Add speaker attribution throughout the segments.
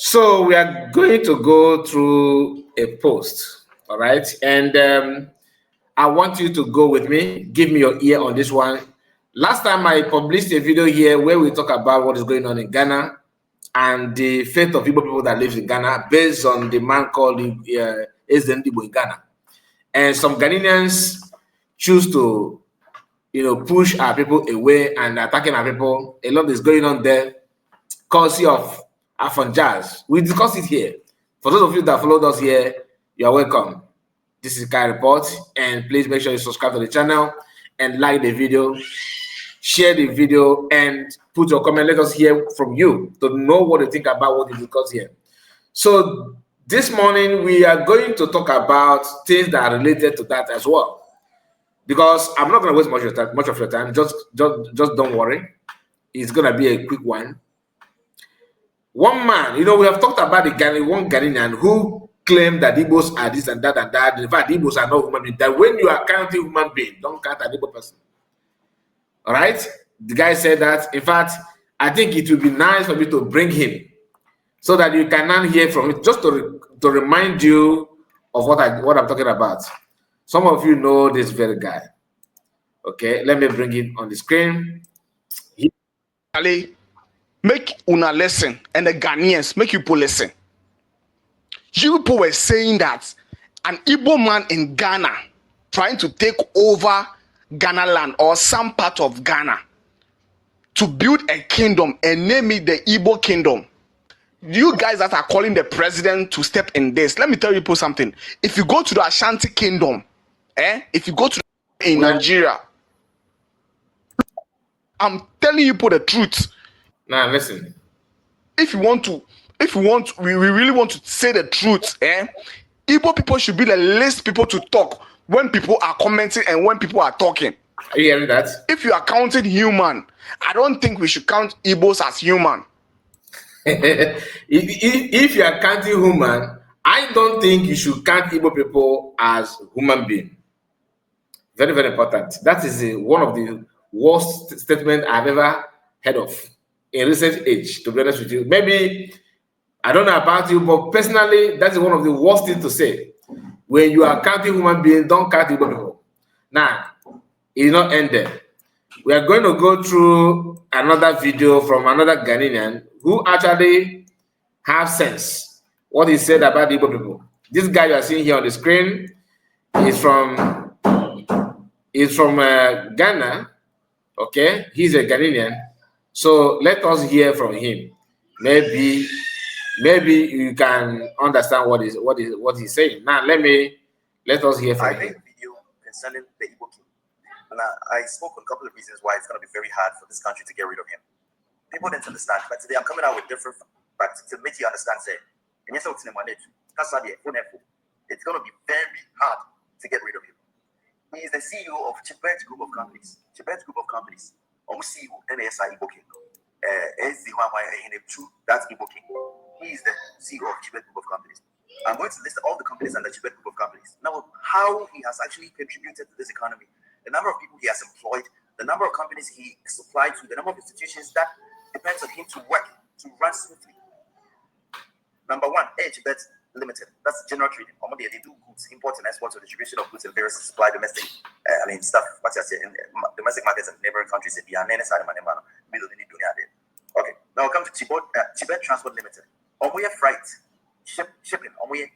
Speaker 1: So we are going to go through a post, all right? And I want you to go with me. Give me your ear on this one. Last time I published a video here where we talk about what is going on in Ghana and the fate of Igbo people that live in Ghana based on the man called Igbo in Ghana. And some Ghanaians choose to, push our people away and attacking our people. A lot is going on there, courtesy of Afon Jazz. We discuss it here. For those of you that followed us here, you are welcome. This is Kai Report, and please make sure you subscribe to the channel and like the video, share the video, and put your comment. Let us hear from you to know what you think about what we discuss here. So this morning we are going to talk about things that are related to that as well. Because I'm not going to waste much of your time. Just don't worry. It's going to be a quick one. One man, we have talked about one Ghanaian who claimed that Igbos are this and that and that. In fact, Igbos are not human beings. That when you are counting human being, don't count an Igbo person. All right? The guy said that. In fact, I think it would be nice for me to bring him so that you can now hear from it, just to remind you of what I'm talking about. Some of you know this very guy. Okay, let me bring him on the screen.
Speaker 2: Ali, make una listen, and the Ghanaians make you people listen. You people were saying that an Igbo man in Ghana trying to take over Ghana land or some part of Ghana to build a kingdom and name it the Igbo kingdom. You guys that are calling the president to step in this, let me tell you people something. If you go to the Ashanti kingdom, if you go to in Nigeria, I'm telling you people the truth.
Speaker 1: Now listen.
Speaker 2: If we really want to say the truth, Igbo people should be the least people to talk when people are commenting and when people are talking.
Speaker 1: Are you hearing that?
Speaker 2: If you are counting human, I don't think we should count Igbos as human.
Speaker 1: If you are counting human, I don't think you should count Igbo people as human being. Very, very important. That is one of the worst statements I've ever heard of in recent age, to be honest with you. Maybe, I don't know about you, but personally, that's one of the worst things to say. When you are counting human beings, don't count Igbo people. Now, it will not end there. We are going to go through another video from another Ghanaian who actually have sense what he said about the Igbo people. This guy you are seeing here on the screen is from Ghana. Okay, he's a Ghanaian. So let us hear from him. Maybe you can understand what he's saying. Now let us hear from him.
Speaker 3: I made a video concerning the Igbo king, and I spoke on a couple of reasons why it's going to be very hard for this country to get rid of him. People didn't understand, but today I'm coming out with different facts to make you understand. It's going to be very hard to get rid of him. He is the CEO of Chibet Group of Companies. Chibet Group of Companies. CEO NSI Igbo King. That's Igbo King. He is the CEO of Chibet Group of Companies. I'm going to list all the companies under Chibet Group of Companies. Now, how he has actually contributed to this economy, the number of people he has employed, the number of companies he supplied to, the number of institutions that depends on him to work, to run smoothly. Number one, Chibet Limited. That's general trading. They do goods, import and export, or distribution of goods and various supply domestic, stuff. What's I say in domestic markets and neighboring countries. Okay. Now come to Chibet Transport Limited. Omuye freight, shipping. Omuye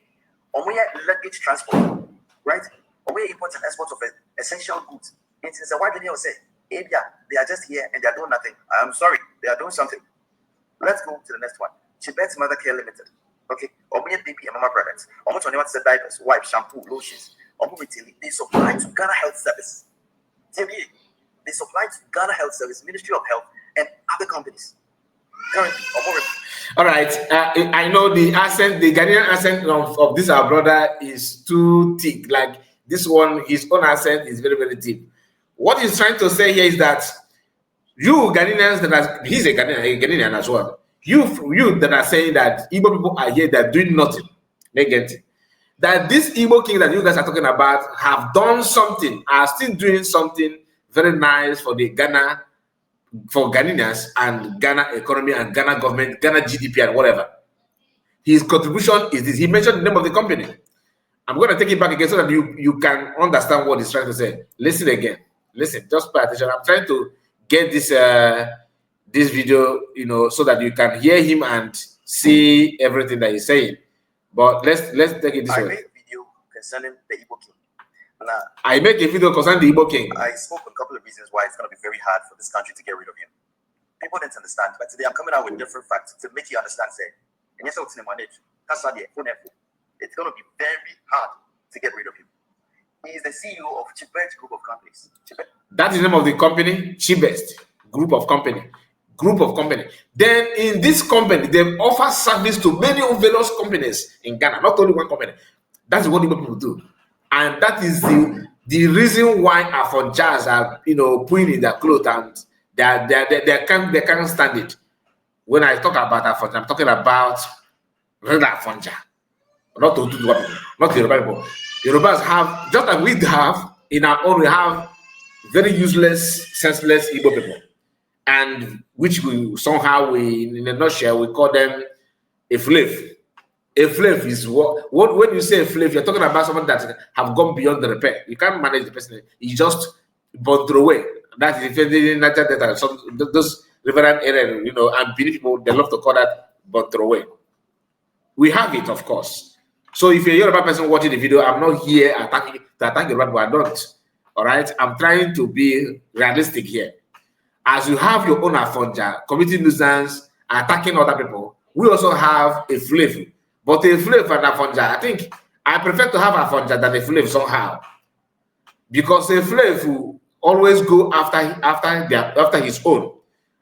Speaker 3: luggage transport, right? Omuye import and export of essential goods. It is a wide linear say, they are just here and they are doing nothing. I'm sorry, they are doing something. Let's go to the next one. Chibet Mother Care Limited. Okay, Omuye baby and mama products. Almost only what's the diapers, wipes, shampoo, lotions. They supply to Ghana Health Service. They supply to Ghana Health Service, Ministry of Health, and other companies. Currently,
Speaker 1: all right. I know the Ghanaian accent of this our brother is too thick. Like this one, his own accent is very, very deep. What he's trying to say here is that you Ghanaians, he's a Ghanaian as well. You that are saying that Igbo people are here, they're doing nothing. They get it. That this Igbo king that you guys are talking about have done something, are still doing something very nice for the Ghana, for Ghanaians and Ghana economy and Ghana government, Ghana GDP and whatever. his contribution is this. He mentioned the name of the company. I'm going to take it back again so that you can understand what he's trying to say. Listen again. Listen, just pay attention. I'm trying to get this this video, so that you can hear him and see everything that he's saying. But let's take it this way.
Speaker 3: I made a video concerning the Igbo king. Now,
Speaker 1: I make a video concerning the Igbo king.
Speaker 3: I spoke on a couple of reasons why it's going to be very hard for this country to get rid of him. People didn't understand, but today I'm coming out with different facts to make you understand. Say, and yes, it's going to be very hard to get rid of him. He is the CEO of Chibet Group of Companies. Chibet.
Speaker 1: That is the name of the company, Chibest Group of Company. Then in this company, they offer service to many various companies in Ghana, not only one company. That's what Igbo people do. And that is the reason why Afronjas are putting in their clothes and they can't stand it. When I talk about Afronja, I'm talking about regular Afronja. Not to people, not the Yoruba people. Yorubas have, just like we have in our own, we have very useless, senseless Igbo people. And which in a nutshell, we call them a slave. A slave is what when you say a slave, you're talking about someone that have gone beyond the repair. You can't manage the person. You just but throw away. That is those reverend area, and Benin people, they love to call that but throw away. We have it, of course. So if you're a Yoruba person watching the video, I'm not here to attack Yoruba people. I don't. All right, I'm trying to be realistic here. As you have your own Afonja, committing nuisance, attacking other people, we also have a slave. But a slave and Afonja, I think I prefer to have Afonja than a slave somehow. Because a slave will always go after his own.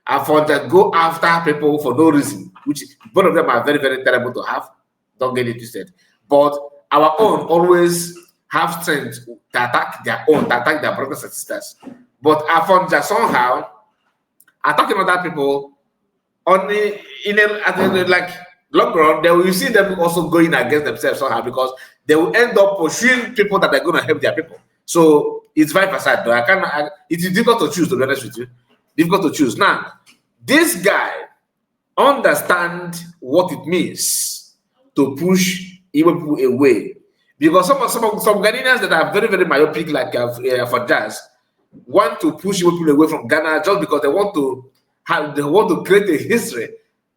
Speaker 1: Afonja go after people for no reason, which both of them are very, very terrible to have. Don't get it twisted. But our own always have strength to attack their own, to attack their brothers and sisters. But Afonja somehow attacking other people only like long run, they will see them also going against themselves somehow because they will end up pursuing people that are going to help their people. So it's vice versa. Though it is difficult to choose, to be honest with you. Difficult to choose. Now, this guy understands what it means to push Igbo people away. Because some Ghanaians that are very, very myopic, like for Jazz, want to push people away from Ghana just because they want to create a history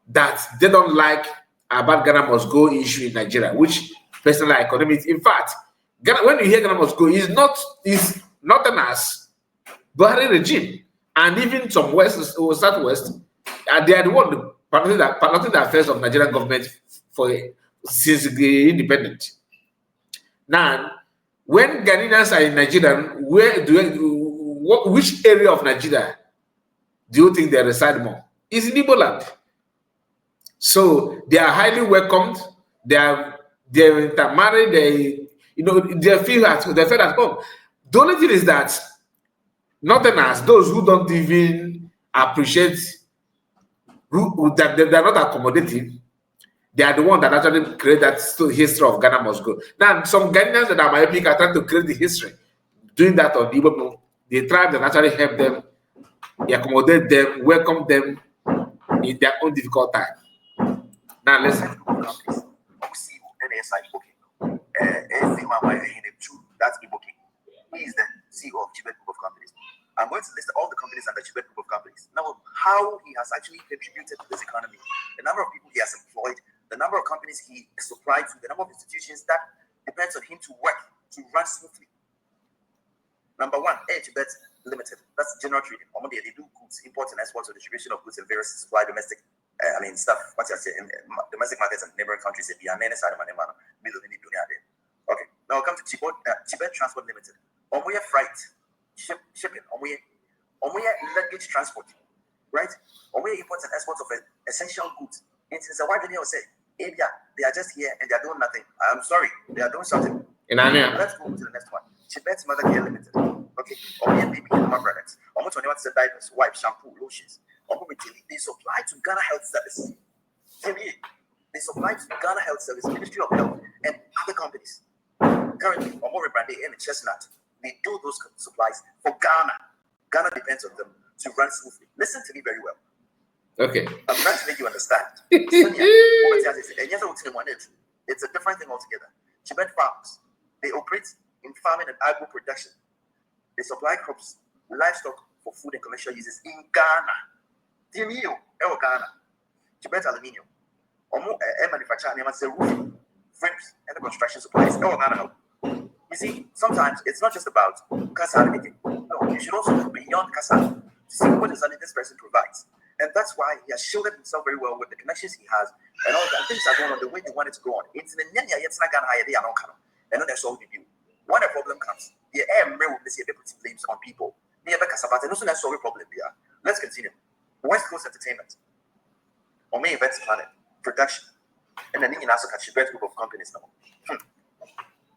Speaker 1: that they don't like about Ghana must go issue in Nigeria, which personally I condemn it. In fact, Ghana, when you hear Ghana must go, is nothing as Buhari regime, and even some west or southwest, they are the one piloting the affairs of Nigerian government since the independent. Now, when Ghanaians are in Nigeria, which area of Nigeria do you think they reside more? It's in Igbo land. So they are highly welcomed. They're intermarried. They feel at home. The only thing is that nothing as those who don't even appreciate that they're not accommodative. They are the ones that actually create that history of Ghana must go. Now, some Ghanaians that are myopic are trying to create the history. Doing that on the Igbo people, they try to actually help them, accommodate them, welcome them in their own difficult time. Now, listen.
Speaker 3: That's Igbo king. He is the CEO of Chibet Group of Companies. I'm going to list all the companies under Chibet Group of Companies. Now, how he has actually contributed to this economy, the number of people he has employed, the number of companies he supplied to, the number of institutions that depends on him to work, to run smoothly. Number one, Chibet Limited. That's general trading. They do goods, import and export, or distribution of goods and various supply domestic, stuff. What you say in domestic markets and neighboring countries. Okay, now we'll come to Chibet Transport Limited. Omoye freight, shipping, Omoye luggage transport, right? Omoye imports and exports of essential goods. It's a wide video say, they are just here and they are doing nothing. I'm sorry, they are doing something. Let's go to the next one. Chibet Mother Care Limited. Okay, Omoye baby and my products. Almost 21 diapers, wipes, shampoo, lotions. They supply to Ghana Health Service. They supply to Ghana Health Service, Ministry of Health, and other companies. Currently, Omori Brande and Chestnut, they do those supplies for Ghana. Ghana depends on them to run smoothly. Listen to me very well.
Speaker 1: Okay.
Speaker 3: I'm trying to make you understand. It's a different thing altogether. Tibet farms, they operate in farming and agro production. They supply crops, livestock for food and commercial uses in Ghana. Ghana. Tibet aluminium. Manufacture roofing, frames, and the construction supplies. Ghana. You see, sometimes it's not just about Kasa. No, you should also look beyond Kasa to see what exactly this person provides. And that's why he has shielded himself very well with the connections he has and all that. Things are going on the way they want it to go on. It's in the Nenya, it's not Ghana, they are not Ghana. And that's all we do. When a problem comes, the air will see people put blames on people. And also that's all the problem here. Let's continue. West Coast Entertainment, or May Events Planet, Production, and then you also catch a great group of companies now.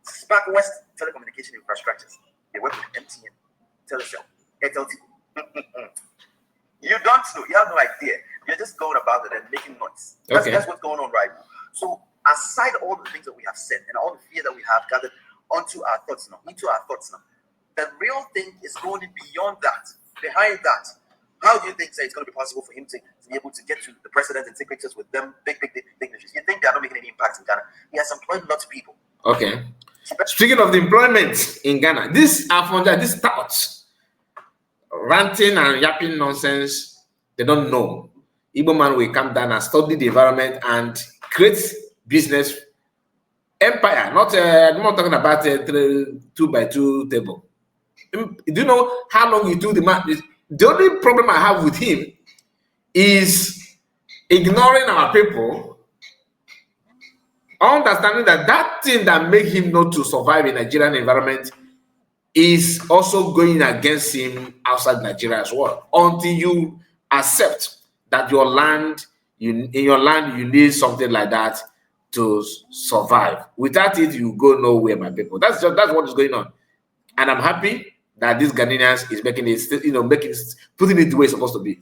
Speaker 3: Spark West Telecommunication Infrastructures. They work with MTN, Teleshop, AT&T. You don't know. You have no idea. You're just going about it and making noise. That's what's going on right now. So aside all the things that we have said and all the fear that we have gathered into our thoughts now, the real thing is going beyond that. Behind that, how do you think it's going to be possible for him to be able to get to the president and take pictures with them, big dignitaries? You think they're not making any impact in Ghana? He has employed lots of people.
Speaker 1: Okay. Speaking of the employment in Ghana, these thoughts, ranting and yapping nonsense, they don't know. Igbo man will come down and study the environment and create business empire. I'm not talking about a 2x2 table. Do you know how long you do the math? The only problem I have with him is ignoring our people, understanding that thing that make him not to survive in Nigerian environment is also going against him outside Nigeria as well. Until you accept that your land, in your land, you need something like that to survive. Without it, you go nowhere, my people. That's what is going on. And I'm happy that this Ghanaians is making it, putting it the way it's supposed to be.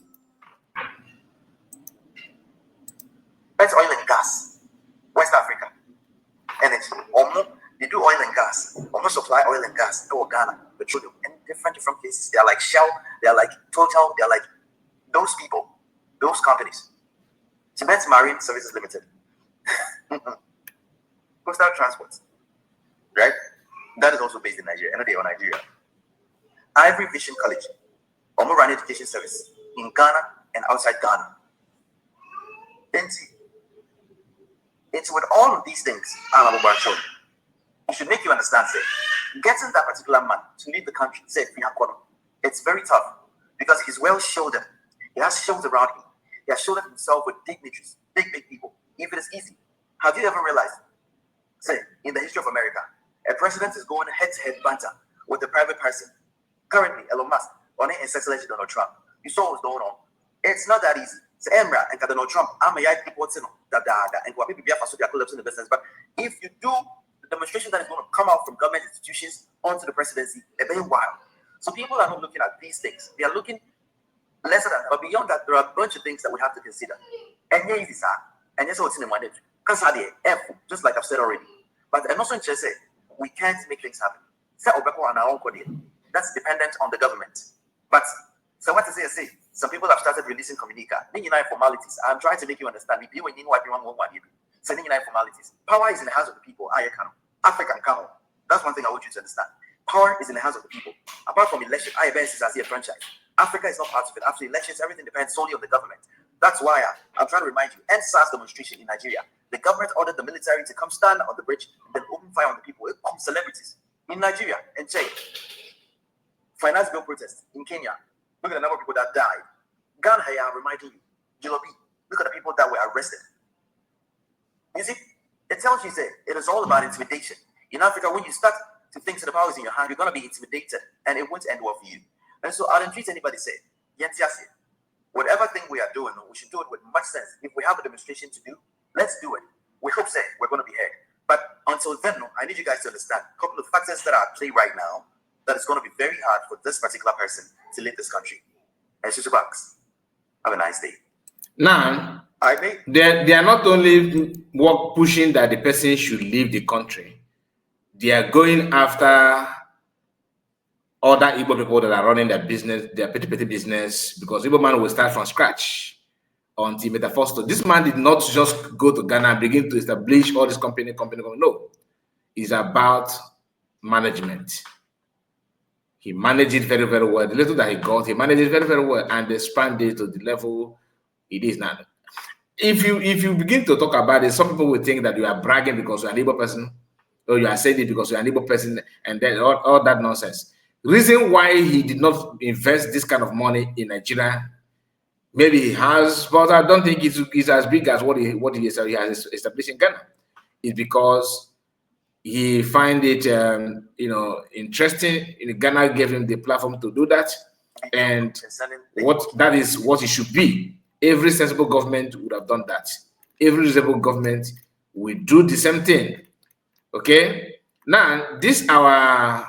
Speaker 3: That's oil and gas. West Africa. Energy. They do oil and gas. Almost supply oil and gas to Ghana, petroleum, and different places. They are like Shell, they are like Total, they are like those people, those companies. Tibet Marine Services Limited. Coastal Transport. Right? That is also based in Nigeria. Another day on Nigeria. Ivory Vision College. Run education service in Ghana and outside Ghana. It's with all of these things, it should make you understand, say, getting that particular man to leave the country, say, it's very tough because he's well shielded. He has shields around him. He has shielded himself with dignitaries, big people. If it is easy, have you ever realized, say, in the history of America, a president is going head-to-head banter with a private person? Currently, Elon Musk, on His Excellency Donald Trump. You saw what's going on. It's not that easy. Say, Emra and Donald Trump, I'm a young people, and people in the business. But if you do the demonstration that is going to come out from government institutions onto the presidency, a very while. So people are not looking at these things. They are looking lesser than, but beyond that, there are a bunch of things that we have to consider. And here is that. And that's what's in the money. Just like I've said already. But I'm also interested, we can't make things happen. That's dependent on the government. But so what to say? Some people have started releasing communica. Formalities. I'm trying to make you understand. So formalities. Power is in the hands of the people. African count. That's one thing I want you to understand. Power is in the hands of the people. Apart from election, IBS is as a franchise. Africa is not part of it. After elections, everything depends solely on the government. That's why I'm trying to remind you. NSAS demonstration in Nigeria. The government ordered the military to come stand on the bridge and then open fire on the people. It comes celebrities in Nigeria and Chad. Finance bill protest in Kenya. Look at the number of people that died. Ghana, I'm reminding you. Jilobi, look at the people that were arrested. You see, it tells you, say, it is all about intimidation. In Africa, when you start to think the power is in your hand, you're going to be intimidated, and it won't end well for you. And so I don't treat anybody say, whatever thing we are doing, we should do it with much sense. If we have a demonstration to do, let's do it. We hope, say, we're going to be heard. But until then, I need you guys to understand a couple of factors that are at play right now that it's going to be very hard for this particular person to leave this country. And Susu Banks, have a nice day.
Speaker 1: Now, they are not only pushing that the person should leave the country, they are going after other Igbo people that are running their business, their petty business, because Igbo man will start from scratch. until Metafosto. This man did not just go to Ghana and begin to establish all this company. No, it's about management. He managed it very, very well. The little that he got, he managed it very, very well, and expanded it to the level it is now. If you begin to talk about it, some people will think that you are bragging because you're an Igbo person, or you are saying it because you're an Igbo person, and then all that nonsense. Reason why he did not invest this kind of money in Nigeria, maybe he has, but I don't think it's as big as what he has established in Ghana. It's because he find it interesting. Ghana gave him the platform to do that, and that is what it should be. Every sensible government would have done that. Every reasonable government will do the same thing. Okay. Now, this our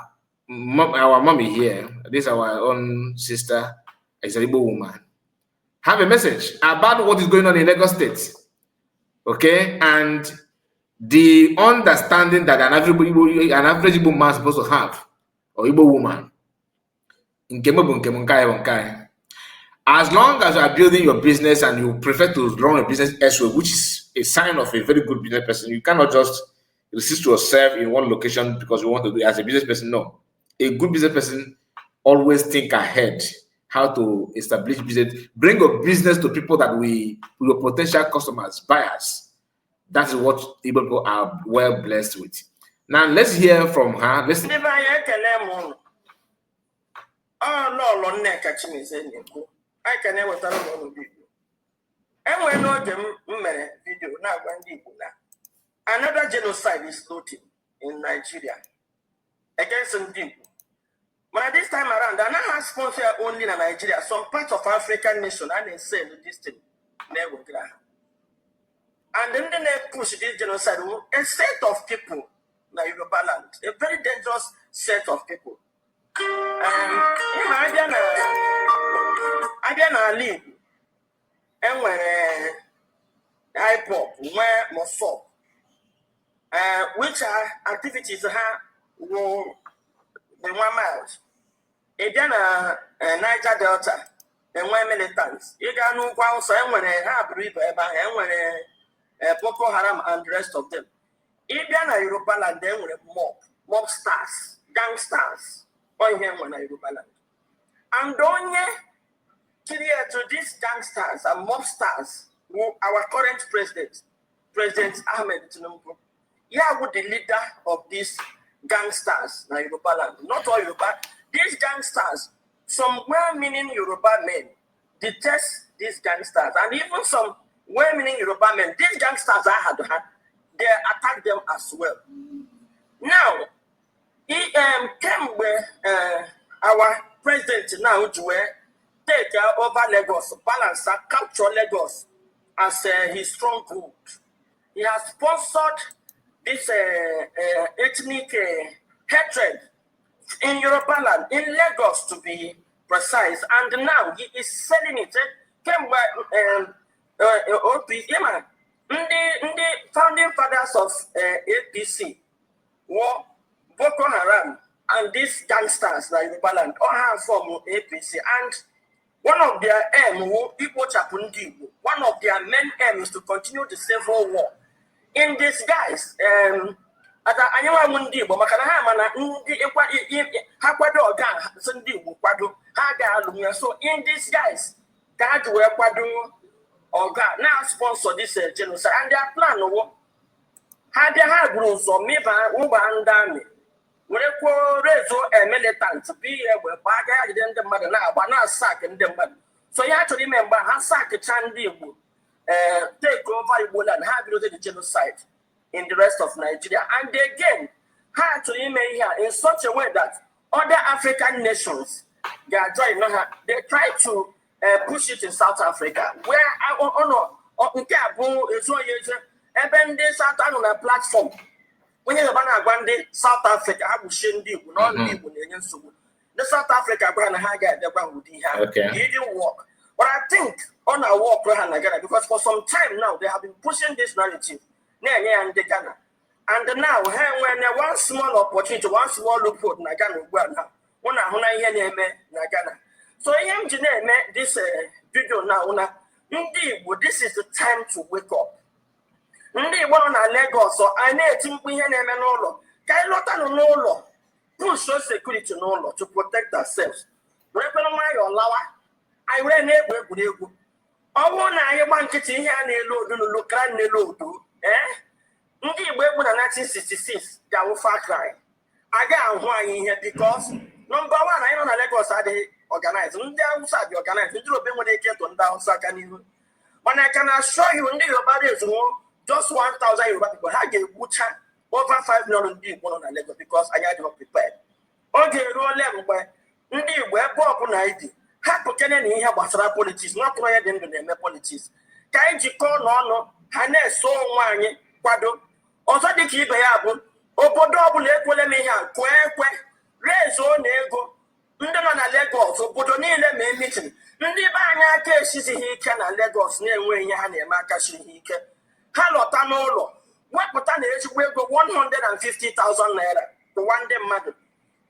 Speaker 1: mommy here, this our own sister, is an Igbo woman, have a message about what is going on in Lagos State. Okay, and the understanding that an average Igbo man is supposed to have, or Igbo woman. As long as you are building your business and you prefer to run a business elsewhere, which is a sign of a very good business person, you cannot just resist yourself in one location because you want to do it as a business person. No. A good business person always think ahead how to establish business, bring your business to people that your potential customers, buyers. That is what Igbo people are well blessed with. Now let's hear from her. Listen.
Speaker 4: I can never tell you. And when no video now another genocide is looting in Nigeria against some people. But this time around, and I have sponsor only in Nigeria, some parts of African nation, and they say this thing never. And then they push this genocide. A set of people, na Yoruba land, a very dangerous set of people. I live and when hip hop, where most which are activities will the 1 miles. Again, Niger Delta and when militants. You got no ground, so when I have river and when Boko Haram and the rest of them. Again, a Europa land, then with mob stars, gangsters, or here when I Europa land. And don't clear to these gangsters and mobsters who our current president, President Ahmed Tinubu, would the leader of these gangsters na Yoruba land. Not all Yoruba. These gangsters, some well-meaning Yoruba men detest these gangsters, and even some well-meaning Yoruba men, these gangsters they attack them as well. Now, he came where our president now take over Lagos, balance and capture Lagos as his stronghold. He has sponsored this ethnic hatred in Yoruba land, in Lagos to be precise, and now he is selling it. Came by the founding fathers of APC were Boko Haram and these gangsters like Yoruba land all have from APC, and one of their aim, one of their main aims is to continue the civil war. In disguise, so in disguise, that or God now sponsor this genocide, and their plan had they had rules or maybe and when they raise a militant to be able to buy the mother now, but not sack and them. So you have to remember, how sack a Chandi take over Igbo and have the genocide in the rest of Nigeria. And they again had to remain here in such a way that other African nations they are trying. They try to push it in South Africa, where on a platform. When you're South Africa, I will send you not the South Africa brand it didn't work. But I think on our work because for some time now they have been pushing this narrative and now when one small opportunity, one small loophole so this video now This is the time to wake up. Ndị Igbo nọ na Lagos, anyị na-eti mkpu ihe na-eme n'ụlọ. Ka anyị lọta n'ụlọ, push security n'ụlọ to protect ourselves. Were kwere nwayọọ lawa, anyị were na-egwu egwuregwu. Ọ bụrụ na anyị gba nkịtị ihe a na-elu odu n'ụlọ kra n'elu odu, ndị Igbo egwu na 1966 ga-awụ far cry. Aga ahụ anyị ihe because number one, anyị nọ na Lagos adịghị organized. Ndị Hausa dị organized. Ndị Yoruba nwere ike ịtụ ndị Hausa aka n'ihu. Mana I can assure you, ndị Yoruba is just 1,000 Yoruba people. Ha ga-egbucha over 5 million ndị Igbo nọ na Lagos because anyị adịghị prepared. Oge eruola mgbe ndị Igbo ebe ọbụla anyị dị, ha pụkene na ihe gbasara politics, n'ọtụrụ onye dị ndụ na-eme politics. Ka anyị jikọọ n'ọnụ, ha na-eso onwe anyị kwado. Ọzọ dị ka ibe ya bụ, obodo ọbụla ekwele m ihe a kwee ekwe, rezuo na ego. Ndị nọ na Lagos, obodo niile mee meeting. Ndị be anyị aka esizighị ike na Lagos na-enwe ihe ha na-eme aka siri ike. Ha lọta n'ụlọ, wepụta na ezigbo ego 150,000 naira tụwa ndị mmadụ.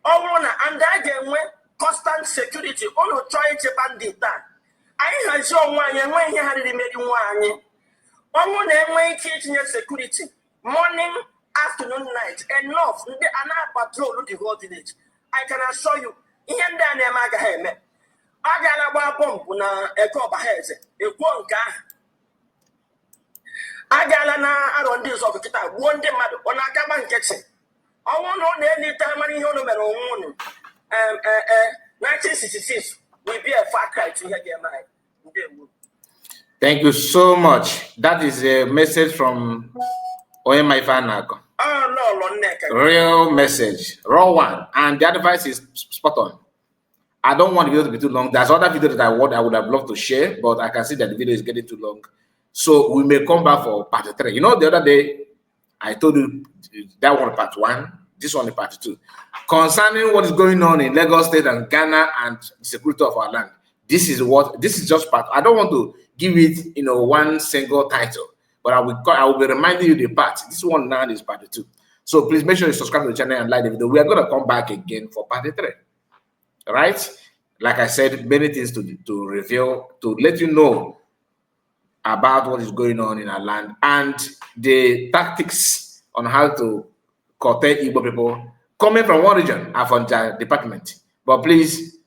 Speaker 4: Ọ bụrụ na ndị a ga-enwe constant security, ụlọ chọọ ichekwa ndị taa. Anyị hazie onwe anyị enwe ihe ha riri meri nwa anyị. Ọnwụ na-enwe ike itinye security morning, afternoon, night, enough. Ndị a na-patrol the whole village. I can assure you, ihe ndị a na-eme agaghị eme. A ga-ala gba bọmbụ na Eke Ọbahaeze, ekwuo nke ahụ. A ga-ala na arọ ndị ụzọ kịta gbuo ndị mmadụ, ọ na-aka gba nkịtị. Ọnwụ na ọ na-elite mara ihe unu mere onwe unu. 1966 will be a far cry to ihe ga-eme anyị.
Speaker 1: Thank you so much. That is a message from Oyemaifanako. Real message, raw one, and the advice is spot on. I don't want the video to be too long. There's other video that I would have loved to share, but I can see that the video is getting too long. So we may come back for part 3. You know, the other day I told you that one part 1, this one part 2. Concerning what is going on in Lagos State and Ghana and the security of our land. This is just part. I don't want to give it, one single title, but I will be reminding you the part. This one now is part 2. So please make sure you subscribe to the channel and like the video. We are going to come back again for part 3. All right? Like I said, many things to reveal, to let you know about what is going on in our land and the tactics on how to curtail Igbo people coming from one region and from their department. But please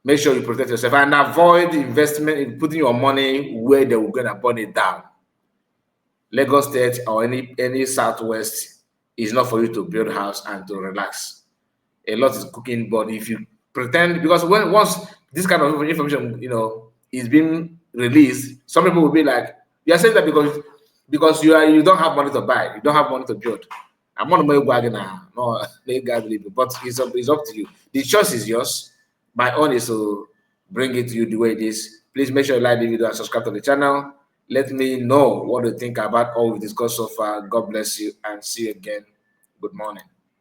Speaker 1: make sure you protect yourself and avoid investment in putting your money where they will go and burn it down. Lagos State or any Southwest is not for you to build a house and to relax. A lot is cooking, but if you pretend, because once this kind of information, is being released, some people will be like, you are saying that because you don't have money to buy, you don't have money to build. I'm not going to now. No, but it's up to you. The choice is yours. My own is to bring it to you the way it is. Please make sure you like the video and subscribe to the channel. Let me know what you think about all we discussed so far. God bless you and see you again. Good morning.